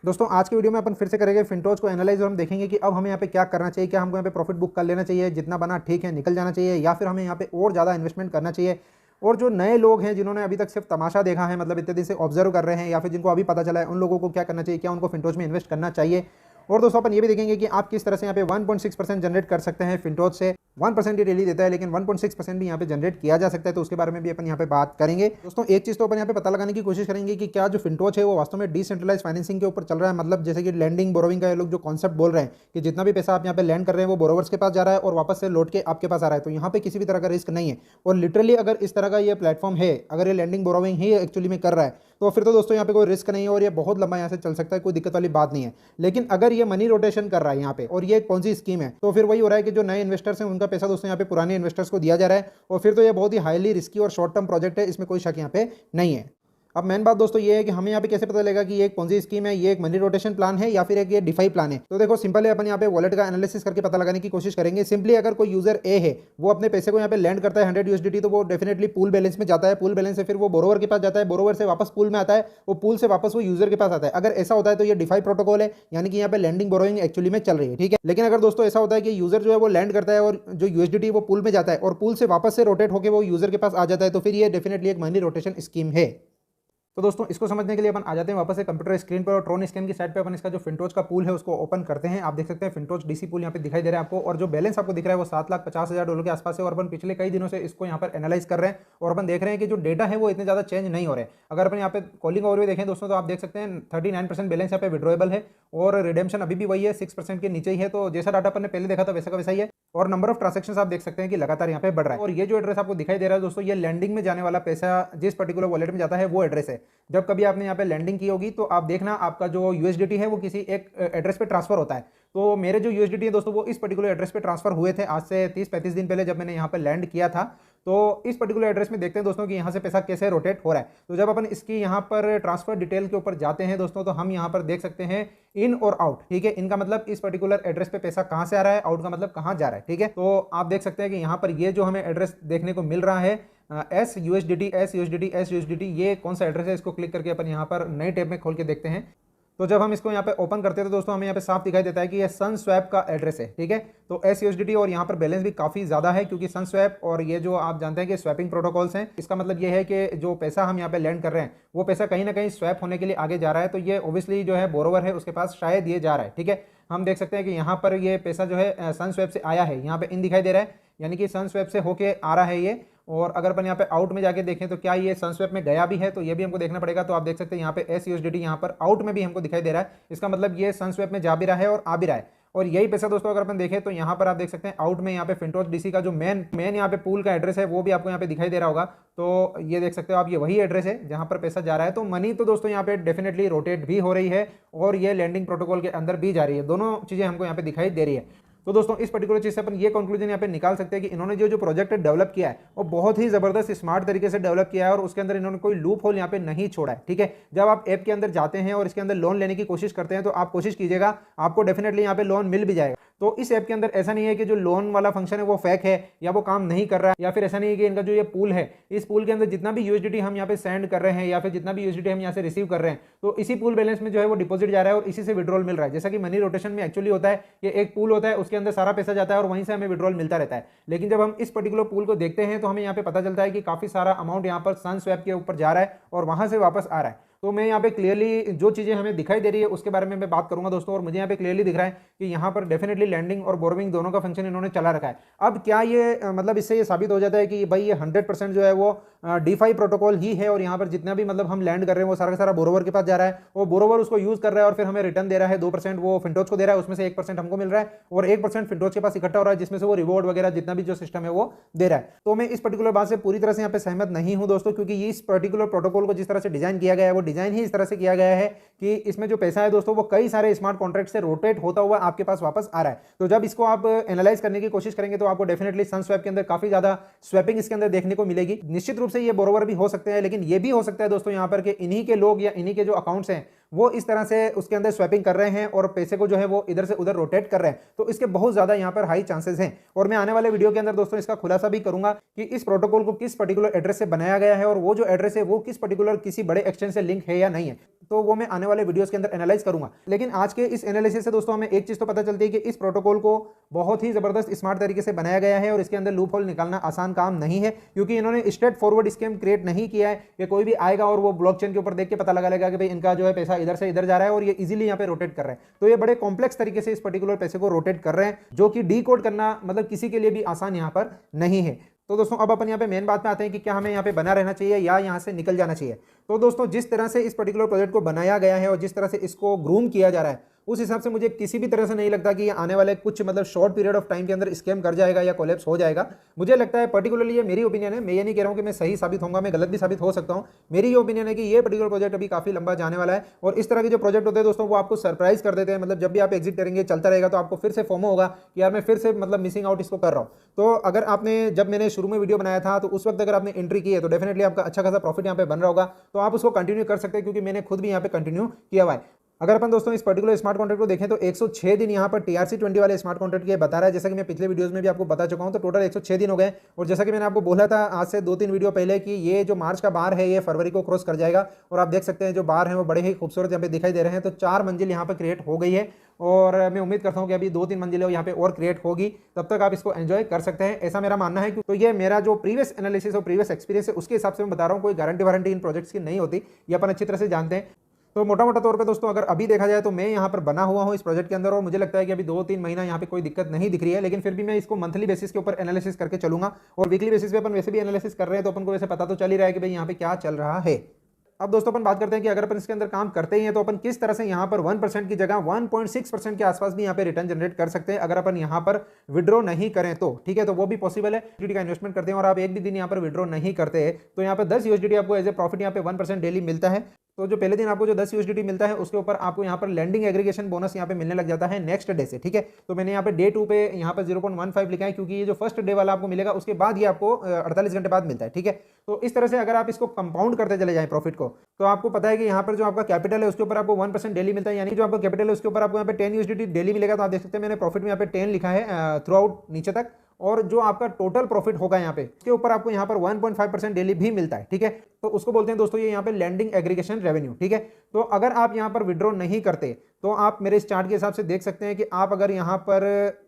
दोस्तों आज की वीडियो में अपन फिर से करेंगे फिनटोज को एनालाइज और हम देखेंगे कि अब हमें यहाँ पे क्या करना चाहिए। क्या हमको यहाँ पे प्रॉफिट बुक कर लेना चाहिए, जितना बना ठीक है निकल जाना चाहिए, या फिर हमें यहाँ पे और ज़्यादा इन्वेस्टमेंट करना चाहिए। और जो नए लोग हैं जिन्होंने अभी तक सिर्फ तमाशा देखा है, मतलब इतने दिन से ऑब्जर्व कर रहे हैं, या फिर जिनको अभी पता चला है, उन लोगों को क्या करना चाहिए, क्या उनको फिनटोज में इन्वेस्ट करना चाहिए। और दोस्तों अपन ये भी देखेंगे कि आप किस तरह से यहाँ पे 1.6% जनरेट कर सकते हैं फिनटोज से। 1% ही डेली देता है, लेकिन 1.6% भी यहाँ पे जनरेट किया जा सकता है, तो उसके बारे में भी अपन यहाँ पे बात करेंगे। दोस्तों एक चीज़ तो अपन यहाँ पे पता लगाने की कोशिश करेंगे कि क्या जो फिनटोज है वो वास्तव में डिसेंट्रलाइज फाइनेंसिंग के ऊपर चल रहा है। मतलब जैसे कि लैंडिंग बोरोविंग का ये लोग जो कॉन्सेप्ट बोल रहे हैं कि जितना भी पैसा आप यहाँ पे लैंड कर रहे हैं वो बोरोवर्स के पास जा रहा है और वापस से लौट के आपके पास आ रहा है, तो यहाँ पे किसी भी तरह का रिस्क नहीं है। और लिटरली अगर इस तरह का ये प्लेटफॉर्म है, अगर ये लैंडिंग बोरोविंग ही एक्चुअली में कर रहा है, तो फिर तो दोस्तों यहाँ पे कोई रिस्क नहीं है और ये बहुत लंबा यहाँ से चल सकता है, कोई दिक्कत वाली बात नहीं है। लेकिन अगर ये मनी रोटेशन कर रहा है यहाँ पे और ये एक पॉन्जी स्कीम है, तो फिर वही हो रहा है कि जो नए इन्वेस्टर्स हैं उनका पैसा दोस्तों यहाँ पे पुराने इन्वेस्टर्स को दिया जा रहा है, और फिर तो ये बहुत ही हाईली रिस्की और शॉर्ट टर्म प्रोजेक्ट है, इसमें कोई शक यहाँ पे नहीं है। अब मेन बात दोस्तों ये है कि हमें यहाँ पे कैसे पता लगेगा कि ये एक पोंजी स्कीम है, ये एक मनी रोटेशन प्लान है, या फिर एक ये डिफाई प्लान है। तो देखो सिंपल है, अपन यहाँ पे वॉलेट का एनालिसिस करके पता लगाने की कोशिश करेंगे। सिंपली अगर कोई यूजर ए है, वो अपने पैसे को यहाँ पे लैंड करता है 100 यूएसडीटी, तो वो डेफिनेटली पूल बैलेंस में जाता है। पूल बैलेंस से फिर वो बोरोवर के पास जाता है, बोरोवर से वापस पूल में आता है, वो पूल से वापस वो यूजर के पास आता है। अगर ऐसा होता है तो ये डिफाई प्रोटोकॉल है, यानी कि यहाँ पे लैंडिंग बोरोइंग एक्चुअली में चल रही है, ठीक है। लेकिन अगर दोस्तों ऐसा होता है कि यूजर जो है वो लैंड करता है और जो यूएसडीटी वो पूल में जाता है और पूल से वापस से रोटेट होकर वो यूजर के पास आ जाता है, तो फिर ये डेफिनेटली एक मनी रोटेशन स्कीम है। तो दोस्तों इसको समझने के लिए अपन आ जाते हैं वापस से कंप्यूटर स्क्रीन पर, और ट्रोन स्कैन की साइड पे अपन इसका जो फिनटोज का पूल है उसको ओपन करते हैं। आप देख सकते हैं फिनटोज डीसी पूल यहाँ पे दिखाई दे रहा है आपको, और जो बैलेंस आपको दिख रहा है वो $7,50,000 के आसपास है। और अपन पिछले कई दिनों से इसको यहाँ पर एनालाइज कर रहे हैं और अपन देख रहे हैं कि जो डेटा है वो इतने ज़्यादा चेंज नहीं हो रहे। अगर अपन यहाँ पे कॉलिंग ओवरव्यू देखें दोस्तों, तो आप देख सकते हैं 39% बैलेंस यहाँ पे विड्रॉएबल है, और रिडेम्पशन अभी भी वही है, 6% के नीचे ही है। तो जैसा डाटा अपन ने पहले देखा था वैसा का वैसा ही है, और नंबर ऑफ ट्रांजेक्शन आप देख सकते हैं कि लगातार यहाँ पे बढ़ रहा है। और ये जो एड्रेस आपको दिखाई दे रहा है दोस्तों, ये लैंडिंग में जाने वाला पैसा जिस पर्टिकुलर वॉलेट में जाता है वो एड्रेस है। जब कभी आपने यहाँ पे लैंडिंग की होगी तो आप देखना आपका जो यूएसडीटी है वो किसी एक एड्रेस पे ट्रांसफर होता है। तो मेरे जो यूएसडीटी है दोस्तों वो इस पर्टिकुलर एड्रेस पे ट्रांसफर हुए थे आज से 30-35 दिन पहले, जब मैंने यहाँ पे लैंड किया था। तो इस पर्टिकुलर एड्रेस में देखते हैं दोस्तों कि यहाँ से पैसा कैसे रोटेट हो रहा है। तो जब अपन इसकी यहाँ पर ट्रांसफर डिटेल के ऊपर जाते हैं दोस्तों, तो हम यहाँ पर देख सकते हैं इन और आउट, ठीक है। इनका मतलब इस पर्टिकुलर एड्रेस पे पैसा कहाँ से आ रहा है, आउट का मतलब कहाँ जा रहा है, ठीक है। तो आप देख सकते हैं कि यहाँ पर ये जो हमें एड्रेस देखने को मिल रहा है एस यूएसडीटी, ये कौन सा एड्रेस है, इसको क्लिक करके अपन यहाँ पर नए टैब में खोल के देखते हैं। तो जब हम इसको यहाँ पे ओपन करते हैं तो दोस्तों हमें यहाँ पे साफ दिखाई देता है कि ये सनस्वैप का एड्रेस है, ठीक है। तो एस यूएसडीटी, और यहाँ पर बैलेंस भी काफ़ी ज़्यादा है, क्योंकि सनस्वैप और ये जो आप जानते हैं कि स्वैपिंग प्रोटोकॉल्स हैं, इसका मतलब ये है कि जो पैसा हम यहाँ पे लैंड कर रहे हैं वो पैसा कहीं ना कहीं स्वैप होने के लिए आगे जा रहा है। तो ये ओब्वियसली जो है बोरोवर है उसके पास शायद ये जा रहा है, ठीक है। हम देख सकते हैं कि यहाँ पर ये पैसा जो है सनस्वैप से आया है, यहाँ पे इन दिखाई दे रहा है, यानी कि सनस्वैप से होके आ रहा है ये। और अगर अपन यहाँ पे आउट में जाके देखें तो क्या ये सनस्वैप में गया भी है, तो ये भी हमको देखना पड़ेगा। तो आप देख सकते हैं यहाँ पे एस यूएसडीटी यहाँ पर आउट में भी हमको दिखाई दे रहा है, इसका मतलब ये सनस्वैप में जा भी रहा है और आ भी रहा है। और यही पैसा दोस्तों अगर अपन देखें तो यहाँ पर आप देख सकते हैं आउट में यहाँ पे फिनटोज डीसी का जो मेन यहाँ पे पूल का एड्रेस है वो भी आपको यहाँ पे दिखाई दे रहा होगा। तो ये देख सकते हो आप, ये वही एड्रेस है जहाँ पर पैसा जा रहा है। तो मनी तो दोस्तों यहाँ पे डेफिनेटली रोटेट भी हो रही है और ये लैंडिंग प्रोटोकॉल के अंदर भी जा रही है, दोनों चीज़ें हमको यहाँ पे दिखाई दे रही है। तो दोस्तों इस पर्टिकुलर चीज़ से अपन ये कंक्लूजन यहाँ पे निकाल सकते हैं कि इन्होंने जो प्रोजेक्ट डेवलप किया है वो बहुत ही ज़बरदस्त स्मार्ट तरीके से डेवलप किया है, और उसके अंदर इन्होंने कोई लूप होल यहाँ पे नहीं छोड़ा है, ठीक है। जब आप ऐप के अंदर जाते हैं और इसके अंदर लोन लेने की कोशिश करते हैं तो आप कोशिश कीजिएगा, आपको डेफिनेटली यहाँ पे लोन मिल भी जाएगा। तो इस ऐप के अंदर ऐसा नहीं है कि जो लोन वाला फंक्शन है वो फेक है या वो काम नहीं कर रहा है, या फिर ऐसा नहीं है कि इनका जो ये पूल है, इस पूल के अंदर जितना भी यूएसडीटी हम यहाँ पे सेंड कर रहे हैं या फिर जितना भी यूएसडीटी हम यहाँ से रिसीव कर रहे हैं, तो इसी पूल बैलेंस में जो है वो डिपॉजिट जा रहा है और इसी से विड्रॉल मिल रहा है। जैसा कि मनी रोटेशन में एक्चुअली होता है, ये एक पूल होता है, उसके अंदर सारा पैसा जाता है और वहीं से हमें विड्रॉल मिलता रहता है। लेकिन जब हम इस पर्टिकुलर पूल को देखते हैं तो हमें यहाँ पे पता चलता है कि काफी सारा अमाउंट यहाँ पर सनस्वैप के ऊपर जा रहा है और वहां से वापस आ रहा है। तो मैं यहाँ पे क्लियरली जो चीज़ें हमें दिखाई दे रही है उसके बारे में मैं बात करूंगा दोस्तों, और मुझे यहाँ पे क्लियरली दिख रहा है कि यहाँ पर डेफिनेटली लैंडिंग और बोरोविंग दोनों का फंक्शन इन्होंने चला रखा है। अब क्या ये मतलब इससे ये साबित हो जाता है कि भाई ये 100% जो है वो डीफाई प्रोटोकॉल ही है, और यहाँ पर जितना भी मतलब हम लैंड कर रहे हैं वो सारा का सारा बोरोवर के पास जा रहा है, वो बोरोवर उसको यूज कर रहा है और फिर हमें रिटर्न दे रहा है। 2% वो फिनटोज को दे रहा है, उसमें से 1% हमको मिल रहा है और 1% फिनटोज के पास इकट्ठा हो रहा है, जिसमें से वो रिवॉर्ड वगैरह जितना भी जो सिस्टम है वो दे रहा है। तो मैं इस पर्टिकुलर बात से पूरी तरह से यहाँ पे सहमत नहीं हूँ दोस्तों, क्योंकि इस पर्टिकुलर प्रोटोकॉल को जिस तरह से डिजाइन किया गया है वो डिजाइन ही इस तरह से किया गया है कि इसमें जो पैसा है दोस्तों वो कई सारे स्मार्ट कॉन्ट्रैक्ट से रोटेट होता हुआ आपके पास वापस आ रहा है। तो जब इसको आप एनालाइज करने की कोशिश करेंगे तो आपको डेफिनेटली सनस्वैप के अंदर काफी ज्यादा स्वैपिंग इसके अंदर देखने को मिलेगी। निश्चित रूप से ये बोरोवर भी हो सकते हैं, लेकिन ये भी हो सकता है दोस्तों यहाँ पर कि इन्हीं के लोग या इन्हीं के जो अकाउंट्स हैं वो इस तरह से उसके अंदर स्वैपिंग कर रहे हैं और पैसे को जो है वो इधर से उधर रोटेट कर रहे हैं। तो इसके बहुत ज्यादा यहाँ पर हाई चांसेस हैं, और मैं आने वाले वीडियो के अंदर दोस्तों इसका खुलासा भी करूंगा कि इस प्रोटोकॉल को किस पर्टिकुलर एड्रेस से बनाया गया है और वो जो एड्रेस है वो किस पर्टिकुलर किसी बड़े एक्सचेंज से लिंक है या नहीं है। तो वो मैं आने वाले वीडियोस के अंदर एनालाइज करूंगा। लेकिन आज के इस एनालिसिस से दोस्तों हमें एक चीज तो पता चलती है कि इस प्रोटोकॉल को बहुत ही जबरदस्त स्मार्ट तरीके से बनाया गया है और इसके अंदर लूप होल निकालना आसान काम नहीं है, क्योंकि इन्होंने स्ट्रेट फॉरवर्ड स्कीम क्रिएट नहीं किया है कि कोई भी आएगा और वो ब्लॉकचेन के ऊपर देख के पता लगा लेगा कि भाई इनका जो है पैसा इधर से इधर जा रहा है और ये इजीली यहाँ पे रोटेट कर रहे हैं। तो ये बड़े कॉम्प्लेक्स तरीके से इस पर्टिकुलर पैसे को रोटेट कर रहे हैं, जो कि डीकोड करना मतलब किसी के लिए भी आसान यहाँ पर नहीं है। तो दोस्तों अब अपन यहाँ पे मेन बात पे आते हैं कि क्या हमें यहाँ पे बना रहना चाहिए या यहाँ से निकल जाना चाहिए। तो दोस्तों जिस तरह से इस पर्टिकुलर प्रोजेक्ट को बनाया गया है और जिस तरह से इसको ग्रूम किया जा रहा है, उस हिसाब से मुझे किसी भी तरह से नहीं लगता कि ये आने वाले कुछ मतलब शॉर्ट पीरियड ऑफ टाइम के अंदर स्कैम कर जाएगा या कोलैप्स हो जाएगा। मुझे लगता है पर्टिकुलरली, ये मेरी ओपिनियन है, मैं ये नहीं कह रहा हूँ कि मैं सही साबित होऊंगा, मैं गलत भी साबित हो सकता हूँ। मेरी ये ओपिनियन है कि ये पर्टिकुलर प्रोजेक्ट अभी काफी लंबा जाने वाला है और इस तरह के जो प्रोजेक्ट होते हैं दोस्तों वो आपको सरप्राइज कर देते हैं। मतलब जब भी आप एग्जिट करेंगे चलता रहेगा तो आपको फिर से फोमो होगा कि यार मैं फिर से मतलब मिसिंग आउट इसको कर रहा हूँ। तो अगर आपने जब मैंने शुरू में वीडियो बनाया था तो उस वक्त अगर आपने एंट्री की है तो डेफिनेटली आपका अच्छा खासा प्रॉफिट यहाँ पे बन रहा होगा, तो आप उसको कंटिन्यू कर सकते हैं, क्योंकि मैंने खुद भी यहाँ पे कंटिन्यू किया हुआ है। अगर अपन दोस्तों इस पर्टिकुलर स्मार्ट कॉन्ट्रैक्ट को देखें तो 106 दिन यहाँ पर TRC20 वाले स्मार्ट कॉन्ट्रैक्ट के बता रहा है, जैसा कि मैं पिछले वीडियोस में भी आपको बता चुका हूँ। तो टोटल 106 दिन हो गए और जैसा कि मैंने आपको बोला था आज से 2-3 वीडियो पहले कि ये जो मार्च का बार है ये फरवरी को क्रॉस कर जाएगा और आप देख सकते हैं जो बार है वो बड़े ही खूबसूरत यहाँ पे दिखाई दे रहे हैं। तो 4 मंजिल यहाँ पर क्रिएट हो गई है और मैं उम्मीद करता हूँ कि अभी 2-3 मंजिलें यहाँ पे और क्रिएट होगी, तब तक आप इसको एंजॉय कर सकते हैं, ऐसा मेरा मानना है। तो ये मेरा जो प्रीवियस एनालिसिस और प्रीवियस एक्सपीरियंस है उसके हिसाब से मैं बता रहा हूँ, कोई गारंटी वारंटी इन प्रोजेक्ट्स की नहीं होती, ये अपन अच्छी तरह से जानते हैं। तो मोटा मोटा तौर पे दोस्तों अगर अभी देखा जाए तो मैं यहाँ पर बना हुआ हूँ इस प्रोजेक्ट के अंदर और मुझे लगता है कि अभी 2-3 महीना यहाँ पे कोई दिक्कत नहीं दिख रही है, लेकिन फिर भी मैं इसको मंथली बेसिस के ऊपर एनालिसिस करके चलूंगा और वीकली बेसिस पे अपन वैसे भी एनालिसिस कर रहे हैं तो अपन को वैसे पता तो चल ही रहा है कि भाई यहाँ पे क्या चल रहा है। अब दोस्तों अपन बात करते हैं कि अगर अपन इसके अंदर काम करते ही हैं तो अपन किस तरह से यहाँ पर 1% की जगह 1.6% के आसपास भी यहाँ पे रिटर्न जनरेट कर सकते हैं अगर अपन यहाँ पर विड्रॉ नहीं करें तो, ठीक है। तो वो भी पॉसिबल है। यूएसडी का इन्वेस्टमेंट करते हैं और आप एक भी दिन यहाँ पर विड्रॉ नहीं करते हैं तो यहाँ पर 10 USDT आपको एज ए प्रॉफिट यहाँ पे 1% डेली मिलता है। तो जो पहले दिन आपको जो 10 USDT मिलता है उसके ऊपर आपको यहाँ पर लैंडिंग एग्रीगेशन बोनस यहाँ पे मिलने लग जाता है नेक्स्ट डे से, ठीक है। तो मैंने यहाँ पे डे 2 पे यहाँ पर 0.15 लिखा है, क्योंकि ये जो फर्स्ट डे वाला आपको मिलेगा उसके बाद ये आपको 48 घंटे बाद मिलता है, ठीक है। तो इस तरह से अगर आप इसको कंपाउंड करते चले जाएं प्रॉफिट को, तो आपको पता है कि यहाँ पर जो आपका कैपिटल है उसके ऊपर आपको 1% डेली मिलता है, यानी जो आपका कैपिटल है उसके ऊपर आपको यहाँ पे 10 USDT डेली मिलेगा। तो आप देख सकते हैं मैंने प्रॉफिट में यहाँ पे 10 लिखा है थ्रू आउट नीचे तक, और जो आपका टोटल प्रॉफिट होगा यहाँ पे उसके ऊपर आपको यहाँ पर 1.5% डेली भी मिलता है, ठीक है। तो उसको बोलते हैं दोस्तों ये यहाँ पे लैंडिंग एग्रीगेशन रेवेन्यू, ठीक है। तो अगर आप यहाँ पर विड्रॉ नहीं करते तो आप मेरे इस चार्ट के हिसाब से देख सकते हैं कि आप अगर यहाँ पर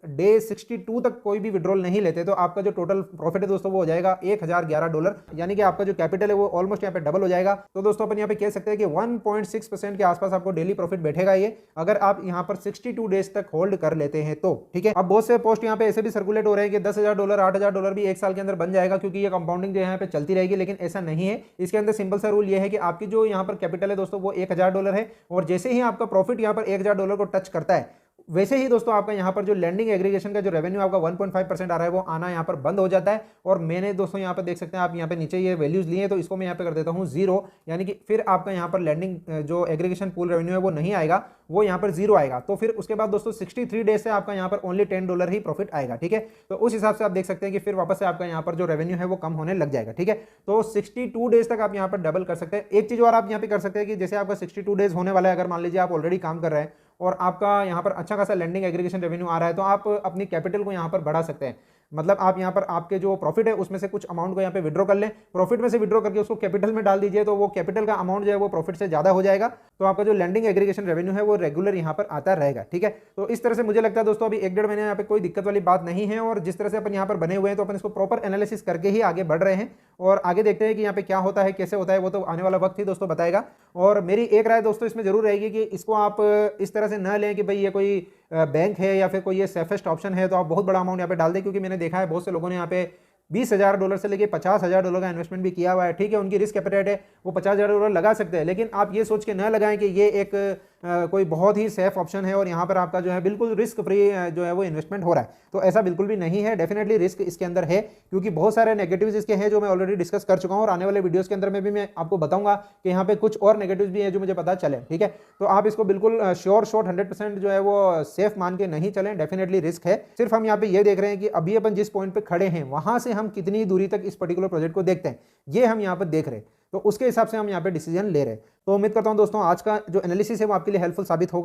डे 62 तक कोई भी विड्रॉल नहीं लेते तो आपका जो टोटल प्रॉफिट है दोस्तों वो हो जाएगा $1011, यानी कि आपका जो कैपिटल है वो ऑलमोस्ट यहाँ पे डबल हो जाएगा। तो दोस्तों अपन यहाँ पे कह सकते हैं कि 1.6% के आसपास आपको डेली प्रॉफिट बैठेगा ये, अगर आप यहाँ पर 62 डेज तक होल्ड कर लेते हैं तो, ठीक है। अब बहुत से पोस्ट यहाँ पे ऐसे भी सर्कुलेट हो रहे हैं कि $10,000 $8,000 भी एक साल के अंदर बन जाएगा, क्योंकि ये कंपाउंडिंग जो यहाँ पे चलती रहेगी, लेकिन ऐसा नहीं है। इसके अंदर सिंपल सा रूल ये है कि आपकी जो यहाँ पर कैपिटल है दोस्तों वो $1,000 है, और जैसे ही आपका प्रॉफिट यहाँ पर $1,000 को टच करता है वैसे ही दोस्तों आपका यहाँ पर जो लैंडिंग एग्रीगेशन का जो रेवेन्यू आपका 1.5% आ रहा है वो आना यहाँ पर बंद हो जाता है। और मैंने दोस्तों यहाँ पर देख सकते हैं आप यहाँ पे नीचे ये वैल्यूज लिए हैं, तो इसको मैं यहाँ पे कर देता हूँ 0, यानी कि फिर आपका यहाँ पर लैंडिंग जो एग्रीगेशन पूल रेवेन्यू है वो नहीं आएगा, वो यहाँ पर 0 आएगा। तो फिर उसके बाद दोस्तों 63 डेज से आपका यहाँ पर ओनली $10 ही प्रॉफिट आएगा, ठीक है। तो उस हिसाब से आप देख सकते हैं कि फिर वापस से आपका यहाँ पर जो रेवेन्यू है वो कम होने लग जाएगा, ठीक है। तो 62 डेज तक आप यहाँ पर डबल कर सकते हैं। एक चीज और आप यहाँ पे कर सकते हैं कि जैसे आपका 62 डेज होने वाला है, अगर मान लीजिए आप ऑलरेडी काम कर रहे हैं और आपका यहाँ पर अच्छा खासा लैंडिंग एग्रीगेशन रेवेन्यू आ रहा है, तो आप अपनी कैपिटल को यहाँ पर बढ़ा सकते हैं। मतलब आप यहाँ पर आपके जो प्रॉफिट है उसमें से कुछ अमाउंट को यहाँ पे विड्रॉ कर लें, प्रॉफिट में से विड्रॉ करके उसको कैपिटल में डाल दीजिए, तो वो कैपिटल का अमाउंट जो है वो प्रॉफिट से ज्यादा हो जाएगा, तो आपका जो लैंडिंग एग्रीगेशन रेवेन्यू है वो रेगुलर यहाँ पर आता रहेगा, ठीक है। तो इस तरह से मुझे लगता है दोस्तों अभी 1-1.5 महीने यहाँ पे कोई दिक्कत वाली बात नहीं है, और जिस तरह से अपन यहाँ पर बने हुए हैं तो अपन इसको प्रॉपर एनालिसिस करके ही आगे बढ़ रहे हैं, और आगे देखते हैं कि यहाँ पे क्या होता है कैसे होता है, वो तो आने वाला वक्त ही दोस्तों बताएगा। और मेरी एक राय दोस्तों इसमें जरूर रहेगी कि इसको आप इस तरह से न लें कि भाई ये कोई बैंक है या फिर कोई ये सेफेस्ट ऑप्शन है तो आप बहुत बड़ा अमाउंट यहाँ पे डाल दें, क्योंकि मैंने देखा है बहुत से लोगों ने यहाँ पे $20,000 से लेके $50,000 का इन्वेस्टमेंट भी किया हुआ है, ठीक है। उनकी रिस्क एपेटाइट है, वो $50,000 लगा सकते हैं, लेकिन आप ये सोच के न लगाएं कि ये एक कोई बहुत ही सेफ ऑप्शन है और यहाँ पर आपका जो है बिल्कुल रिस्क फ्री जो है वो इन्वेस्टमेंट हो रहा है। तो ऐसा बिल्कुल भी नहीं है, डेफिनेटली रिस्क इसके अंदर है, क्योंकि बहुत सारे नेगेटिव्स इसके हैं जो मैं ऑलरेडी डिस्कस कर चुका हूँ, और आने वाले वीडियोस के अंदर में भी मैं आपको बताऊंगा कि यहाँ पे कुछ और नेगेटिव्स भी है जो मुझे पता चले, ठीक है। तो आप इसको बिल्कुल श्योर 100% जो है वो सेफ मान के नहीं चलें, डेफिनेटली रिस्क है। सिर्फ हम यहाँ पे ये देख रहे हैं कि अभी अपन जिस पॉइंट पे खड़े हैं वहां से हम कितनी दूरी तक इस पर्टिकुलर प्रोजेक्ट को देखते हैं, ये हम यहाँ पर देख रहे हैं, तो उसके हिसाब से हम यहाँ पे डिसीजन ले रहे हैं। तो उम्मीद करता हूँ दोस्तों आज का जो एनालिसिस है वो आपके लिए हेल्पफुल साबित होगा।